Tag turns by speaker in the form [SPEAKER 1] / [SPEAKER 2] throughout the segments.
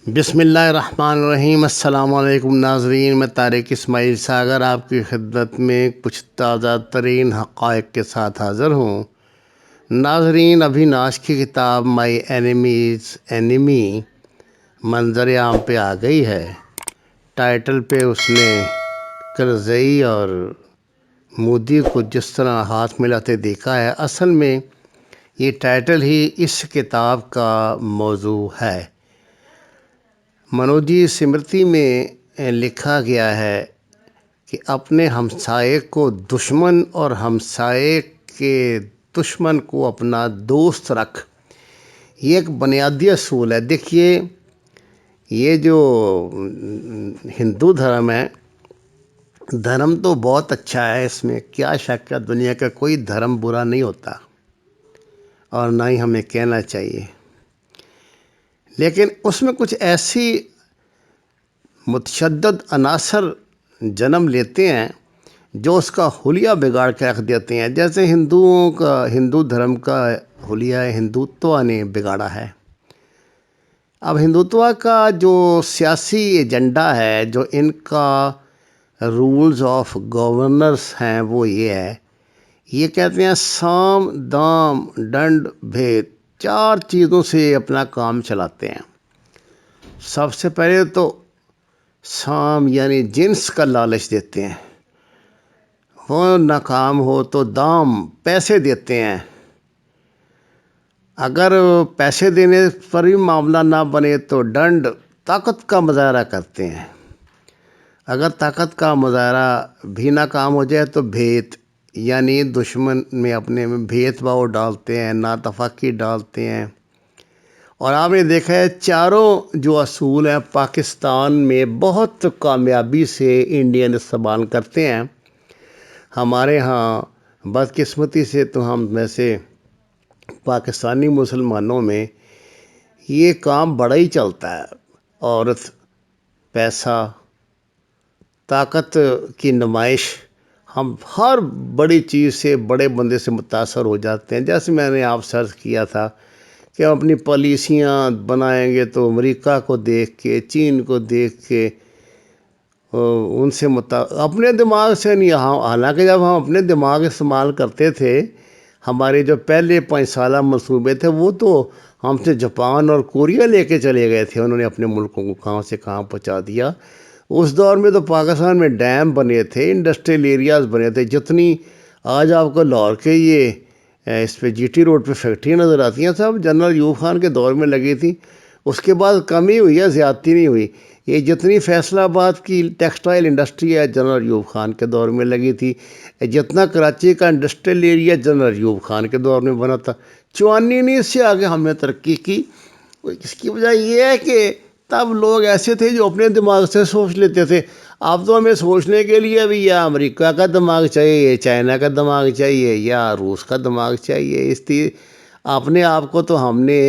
[SPEAKER 1] بسم اللہ الرحمن الرحیم۔ السلام علیکم ناظرین، میں طارق اسماعیل ساگر آپ کی خدمت میں کچھ تازہ ترین حقائق کے ساتھ حاضر ہوں۔ ناظرین، ابھیناش کی کتاب مائی اینیمیز اینیمی منظر عام پہ آ گئی ہے۔ ٹائٹل پہ اس نے کرزئی اور مودی کو جس طرح ہاتھ ملاتے دیکھا ہے، اصل میں یہ ٹائٹل ہی اس کتاب کا موضوع ہے۔ منوجی اسمرتی میں لکھا گیا ہے کہ اپنے ہمسائے کو دشمن اور ہمسائے کے دشمن کو اپنا دوست رکھ۔ یہ ایک بنیادی اصول ہے۔ دیکھیے، یہ جو ہندو دھرم ہے، دھرم تو بہت اچھا ہے، اس میں کیا شک ہے، دنیا کا کوئی دھرم برا نہیں ہوتا اور نہ ہی ہمیں کہنا چاہیے، لیکن اس میں کچھ ایسی متشدد عناصر جنم لیتے ہیں جو اس کا حلیہ بگاڑ کے رکھ دیتے ہیں۔ جیسے ہندو دھرم کا حلیہ ہندوتوا نے بگاڑا ہے۔ اب ہندوتوا کا جو سیاسی ایجنڈا ہے، جو ان کا رولز آف گورننس ہیں، وہ یہ ہے، یہ کہتے ہیں سام دام ڈنڈ بھید، 4 چیزوں سے اپنا کام چلاتے ہیں۔ سب سے پہلے تو سام یعنی جنس کا لالچ دیتے ہیں، وہ ناکام ہو تو دام پیسے دیتے ہیں، اگر پیسے دینے پر بھی معاملہ نہ بنے تو ڈنڈ طاقت کا مظاہرہ کرتے ہیں، اگر طاقت کا مظاہرہ بھی ناکام ہو جائے تو بھید یعنی دشمن میں اپنے میں بھید بھاؤ ڈالتے ہیں، ناتفاقی ڈالتے ہیں۔ اور آپ نے دیکھا ہے 4 جو اصول ہیں پاکستان میں بہت کامیابی سے انڈین استعمال کرتے ہیں۔ ہمارے ہاں بدقسمتی سے تو ہم میں سے پاکستانی مسلمانوں میں یہ کام بڑا ہی چلتا ہے۔ عورت، پیسہ، طاقت کی نمائش، ہم ہر بڑی چیز سے، بڑے بندے سے متاثر ہو جاتے ہیں۔ جیسے میں نے آپ سے عرض کیا تھا کہ ہم اپنی پالیسیاں بنائیں گے تو امریکہ کو دیکھ کے، چین کو دیکھ کے، ان سے اپنے دماغ سے نہیں، حالانکہ جب ہم اپنے دماغ استعمال کرتے تھے، ہمارے جو پہلے 5 سالہ منصوبے تھے، وہ تو ہم سے جاپان اور کوریا لے کے چلے گئے تھے، انہوں نے اپنے ملکوں کو کہاں سے کہاں پہنچا دیا۔ اس دور میں تو پاکستان میں ڈیم بنے تھے، انڈسٹریل ایریاز بنے تھے، جتنی آج آپ کو لاہور کے یہ اس پہ جی ٹی روڈ پہ فیکٹریاں نظر آتی ہیں، سب جنرل ایوب خان کے دور میں لگی تھی۔ اس کے بعد کمی ہوئی ہے، زیادتی نہیں ہوئی۔ یہ جتنی فیصل آباد کی ٹیکسٹائل انڈسٹری ہے، جنرل ایوب خان کے دور میں لگی تھی۔ جتنا کراچی کا industrial area general Ayub Khan کے دور میں بنا تھا۔ 54 سے آگے ہم نے ترقی کی۔ اس کی وجہ یہ ہے کہ تب لوگ ایسے تھے جو اپنے دماغ سے سوچ لیتے تھے۔ اب تو ہمیں سوچنے کے لیے بھی یا امریکہ کا دماغ چاہیے، یا چائنا کا دماغ چاہیے، یا روس کا دماغ چاہیے۔ اپنے آپ کو تو ہم نے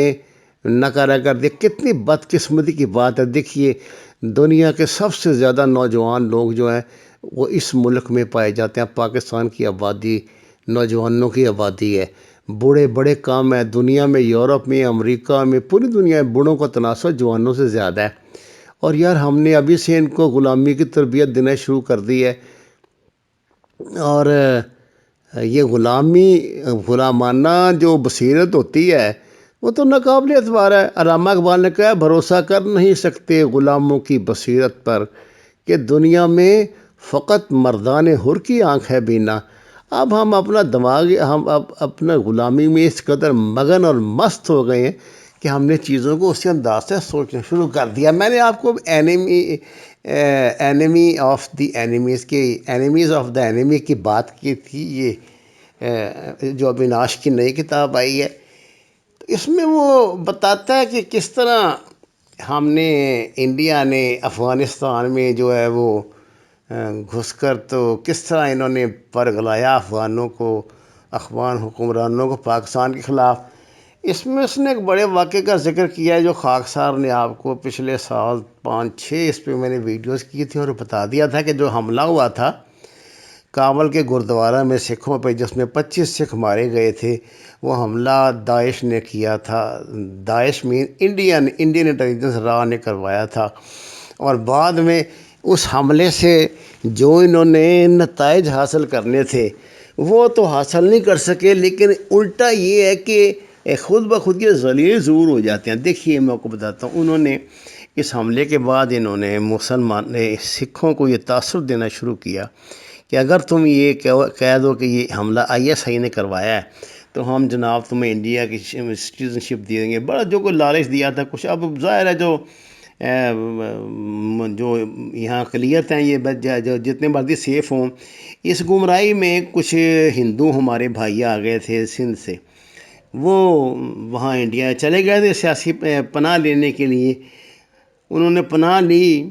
[SPEAKER 1] ناکارہ کر دیا۔ کتنی بدقسمتی کی بات ہے۔ دیکھیے، دنیا کے سب سے زیادہ نوجوان لوگ جو ہیں وہ اس ملک میں پائے جاتے ہیں۔ پاکستان کی آبادی نوجوانوں کی آبادی ہے۔ بڑے کام ہیں دنیا میں، یورپ میں، امریکہ میں، پوری دنیا میں بوڑھوں کا تناسب جوانوں سے زیادہ ہے۔ اور یار، ہم نے ابھی سے ان کو غلامی کی تربیت دینا شروع کر دی ہے، اور یہ غلامانہ جو بصیرت ہوتی ہے وہ تو ناقابل اعتبار ہے۔ علامہ اقبال نے کہا، بھروسہ کر نہیں سکتے غلاموں کی بصیرت پر کہ دنیا میں فقط مردان حر کی آنکھ ہے بینا۔ اب ہم اپنا ہم اب اپنا غلامی میں اس قدر مگن اور مست ہو گئے ہیں کہ ہم نے چیزوں کو اسی انداز سے سوچنا شروع کر دیا۔ میں نے آپ کو اینیمی آف دی اینیمیز کی بات کی تھی، یہ جو ابھیناش کی نئی کتاب آئی ہے، تو اس میں وہ بتاتا ہے کہ کس طرح ہم نے، انڈیا نے افغانستان میں جو ہے وہ گھس کر، تو کس طرح انہوں نے پرگلایا افغانوں کو، افغان حکمرانوں کو پاکستان کے خلاف۔ اس میں اس نے ایک بڑے واقعے کا ذکر کیا ہے جو خاکسار نے آپ کو پچھلے سال 5-6 اس پہ میں نے ویڈیوز کی تھی اور بتا دیا تھا کہ جو حملہ ہوا تھا کابل کے گردوارہ میں سکھوں پہ، جس میں 25 سکھ مارے گئے تھے، وہ حملہ داعش نے کیا تھا۔ داعش میں انڈین انٹیلیجنس را نے کروایا تھا، اور بعد میں اس حملے سے جو انہوں نے نتائج حاصل کرنے تھے وہ تو حاصل نہیں کر سکے، لیکن الٹا یہ ہے کہ خود بخود یہ ذلیل ضرور ہو جاتے ہیں۔ دیکھیے میں آپ کو بتاتا ہوں، انہوں نے اس حملے کے بعد انہوں نے سکھوں کو یہ تاثر دینا شروع کیا کہ اگر تم یہ کہہ دو کہ یہ حملہ ISI نے کروایا ہے تو ہم جناب تمہیں انڈیا کی سٹیزنشپ دے دیں گے۔ بڑا جو کوئی لالچ دیا تھا کچھ، اب ظاہر ہے جو یہاں اقلیت ہیں یہ جو جتنے مرضی سیف ہوں، اس گمراہی میں کچھ ہندو ہمارے بھائی آ گئے تھے سندھ سے، وہ وہاں انڈیا چلے گئے تھے سیاسی پناہ لینے کے لیے، انہوں نے پناہ لی۔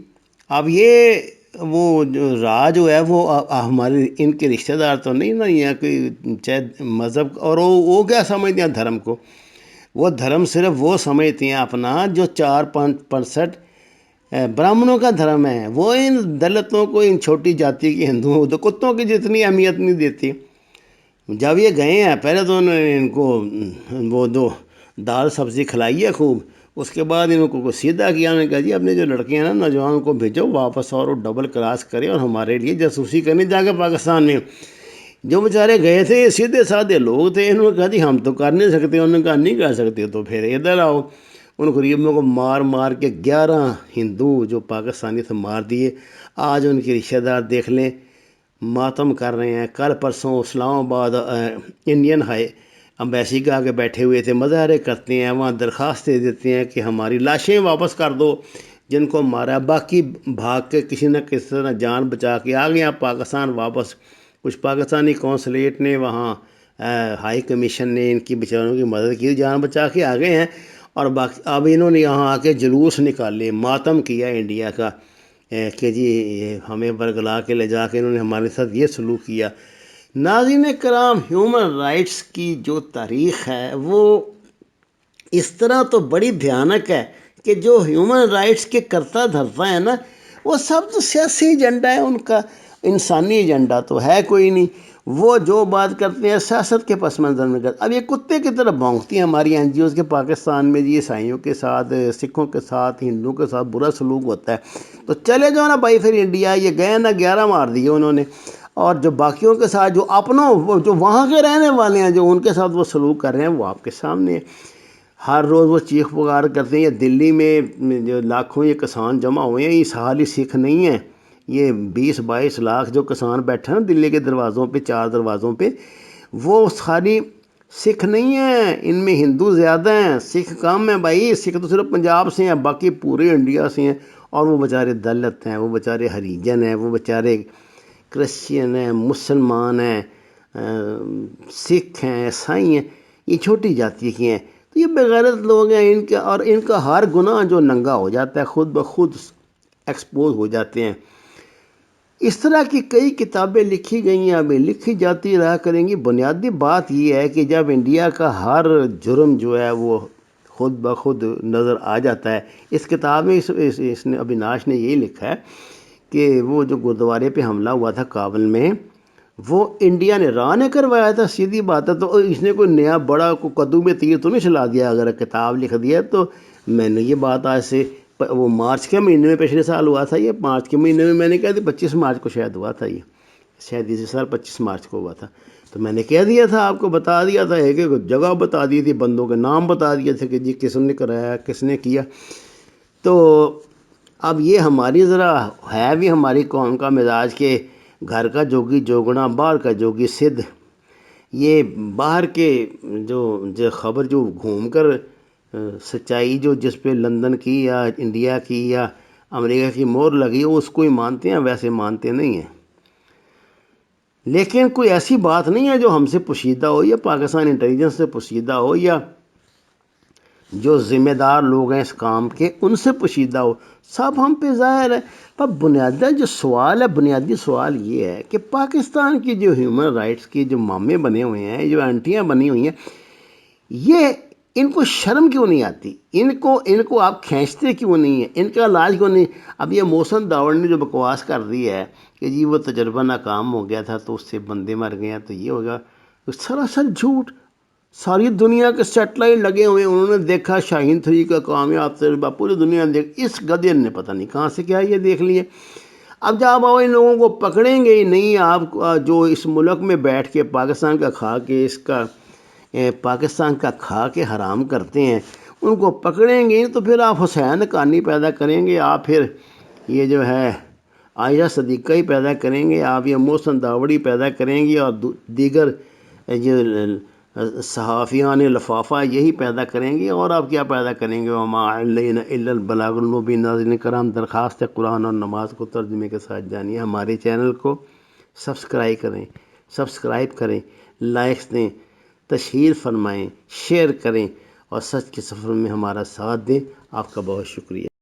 [SPEAKER 1] اب یہ وہ راج جو ہے وہ ہمارے ان کے رشتہ دار تو نہیں نا، یا کوئی چاہے مذہب، اور وہ کیا سمجھتے ہیں دھرم کو، وہ دھرم صرف وہ سمجھتے ہیں اپنا جو 4-5% برہمنوں کا دھرم ہے، وہ ان دلتوں کو، ان چھوٹی جاتی کے ہندوؤں تو کتوں کی جتنی اہمیت نہیں دیتی۔ جب یہ گئے ہیں پہلے تو انہوں نے ان کو وہ دو دال سبزی کھلائی ہے خوب، اس کے بعد ان کو سیدھا کیا، انہوں نے کہا جی اپنے جو لڑکے ہیں نا نوجوان کو بھیجو واپس، اور وہ ڈبل کراس کرے اور ہمارے لیے جاسوسی کرنے جا کے پاکستان میں۔ جو بیچارے گئے تھے یہ سیدھے سادھے لوگ تھے، انہوں نے کہا جی ہم تو کر نہیں سکتے، انہوں نے کہا نہیں کر سکتے تو پھر ادھر آؤ۔ ان غریبوں کو مار مار کے 11 ہندو جو پاکستانی تھے مار دیے۔ آج ان کے رشتہ دار دیکھ لیں ماتم کر رہے ہیں۔ کل پرسوں اسلام آباد انڈین ہائی امبیسی کے آگے بیٹھے ہوئے تھے، مظاہرے کرتے ہیں، وہاں درخواستیں دیتے ہیں کہ ہماری لاشیں واپس کر دو جن کو مارا، باقی بھاگ کے کسی نہ کسی طرح جان بچا کے آ گئے ہیں پاکستان واپس۔ کچھ پاکستانی قونصلیٹ نے، وہاں ہائی کمیشن نے ان کی بیچاروں کی مدد کی، جان بچا کے آ گئے ہیں، اور باقی اب انہوں نے یہاں آ کے جلوس نکالے، ماتم کیا انڈیا کا کہ جی ہمیں برگلا کے لے جا کے انہوں نے ہمارے ساتھ یہ سلوک کیا۔ ناظرین کرام، ہیومن رائٹس کی جو تاریخ ہے وہ اس طرح تو بڑی بھیانک ہے کہ جو ہیومن رائٹس کے کرتا دھرتا ہے نا، وہ سب تو سیاسی ایجنڈا ہے ان کا، انسانی ایجنڈا تو ہے کوئی نہیں۔ وہ جو بات کرتے ہیں سیاست کے پس منظر میں کرتے۔ اب یہ کتے کی طرح بھونکتی ہیں ہماری NGOs کے پاکستان میں، جی عیسائیوں کے ساتھ، سکھوں کے ساتھ، ہندوؤں کے ساتھ برا سلوک ہوتا ہے تو چلے جاؤ نا بھائی پھر انڈیا۔ یہ گئے نا 11 مار دیے انہوں نے، اور جو باقیوں کے ساتھ جو اپنوں جو وہاں کے رہنے والے ہیں جو ان کے ساتھ وہ سلوک کر رہے ہیں وہ آپ کے سامنے ہے۔ ہر روز وہ چیخ پکار کرتے ہیں۔ یہ دلی میں جو لاکھوں یہ کسان جمع ہوئے ہیں، یہ سالی سکھ نہیں ہیں، یہ 20-22 لاکھ جو کسان بیٹھے ہیں نا دلی کے دروازوں پہ، 4 دروازوں پہ، وہ ساری سکھ نہیں ہیں، ان میں ہندو زیادہ ہیں، سکھ کم ہیں بھائی۔ سکھ تو صرف پنجاب سے ہیں، باقی پورے انڈیا سے ہیں، اور وہ بیچارے دلت ہیں، وہ بیچارے ہریجن ہیں، وہ بیچارے کرسچین ہیں، مسلمان ہیں، سکھ ہیں، عیسائی ہیں، یہ چھوٹی جاتی کی ہیں۔ تو یہ بغیرت لوگ ہیں، اور ان کا ہر گناہ جو ننگا ہو جاتا ہے خود بخود ایکسپوز ہو جاتے ہیں۔ اس طرح کی کئی کتابیں لکھی گئی ہیں، ابھی لکھی جاتی رہا کریں گی۔ بنیادی بات یہ ہے کہ جب انڈیا کا ہر جرم جو ہے وہ خود بخود نظر آ جاتا ہے۔ اس کتاب میں اس نے اویناش نے یہی لکھا ہے کہ وہ جو گردوارے پہ حملہ ہوا تھا کابل میں، وہ انڈیا نے را نے کروایا تھا، سیدھی بات ہے۔ تو اس نے کوئی نیا بڑا کو کدو میں تیر تو نہیں چلا دیا، اگر کتاب لکھ دیا تو۔ میں نے یہ بات آج سے وہ مارچ کے مہینے میں پچھلے سال ہوا تھا، یہ مارچ کے مہینے میں میں نے کہا تھا 25 مارچ کو شاید ہوا تھا، یہ شاید اسی سال 25 مارچ کو ہوا تھا۔ تو میں نے کہہ دیا تھا، آپ کو بتا دیا تھا، ایک ایک جگہ بتا دی تھی، بندوں کے نام بتا دیے تھے کہ جی کس نے کرایا، کس نے کیا۔ تو اب یہ ہماری ذرا ہے بھی ہماری قوم کا مزاج کہ گھر کا جوگی جوگنا باہر کا جوگی سدھ۔ یہ باہر کے جو خبر جو گھوم کر سچائی جو جس پہ لندن کی یا انڈیا کی یا امریکہ کی مہر لگی ہو اس کو ہی مانتے ہیں، ویسے مانتے نہیں ہیں۔ لیکن کوئی ایسی بات نہیں ہے جو ہم سے پوشیدہ ہو، یا پاکستان انٹیلیجنس سے پوشیدہ ہو، یا جو ذمہ دار لوگ ہیں اس کام کے ان سے پوشیدہ ہو، سب ہم پہ ظاہر ہے۔ پر بنیادی جو سوال ہے، بنیادی سوال یہ ہے کہ پاکستان کی جو ہیومن رائٹس کی جو مامے بنے ہوئے ہیں، جو اینٹیاں بنی ہوئی ہیں، یہ ان کو شرم کیوں نہیں آتی؟ ان کو آپ کھینچتے کیوں نہیں ہیں؟ ان کا علاج کیوں نہیں؟ اب یہ محسن داوڑ نے جو بکواس کر دی ہے کہ جی وہ تجربہ ناکام ہو گیا تھا تو اس سے بندے مر گئے ہیں تو یہ ہوگا، سراسر جھوٹ۔ ساری دنیا کے سیٹلائٹ لگے ہوئے ہیں، انہوں نے دیکھا شاہین 3 کا کامیاب تجربہ، پوری دنیا نے دیکھ، اس گدھے نے پتہ نہیں کہاں سے کیا یہ دیکھ لیے۔ اب جب آپ ان لوگوں کو پکڑیں گے ہی نہیں، آپ جو اس ملک میں بیٹھ کے پاکستان کا کھا کے حرام کرتے ہیں، ان کو پکڑیں گے تو پھر آپ حسین حقانی پیدا کریں گے، آپ پھر یہ جو ہے عائشہ صدیقہ ہی پیدا کریں گے، آپ یہ محسن داوڑی پیدا کریں گے، اور دیگر جو صحافیان لفافہ یہی پیدا کریں گے، اور آپ کیا پیدا کریں گے؟ وما علینا الا البلاغ المبین۔ ناظرین کرام، درخواست ہے قرآن اور نماز کو ترجمے کے ساتھ جانیے، ہمارے چینل کو سبسکرائب کریں، لائکس دیں، تشہیر فرمائیں، شیئر کریں، اور سچ کے سفر میں ہمارا ساتھ دیں۔ آپ کا بہت شکریہ۔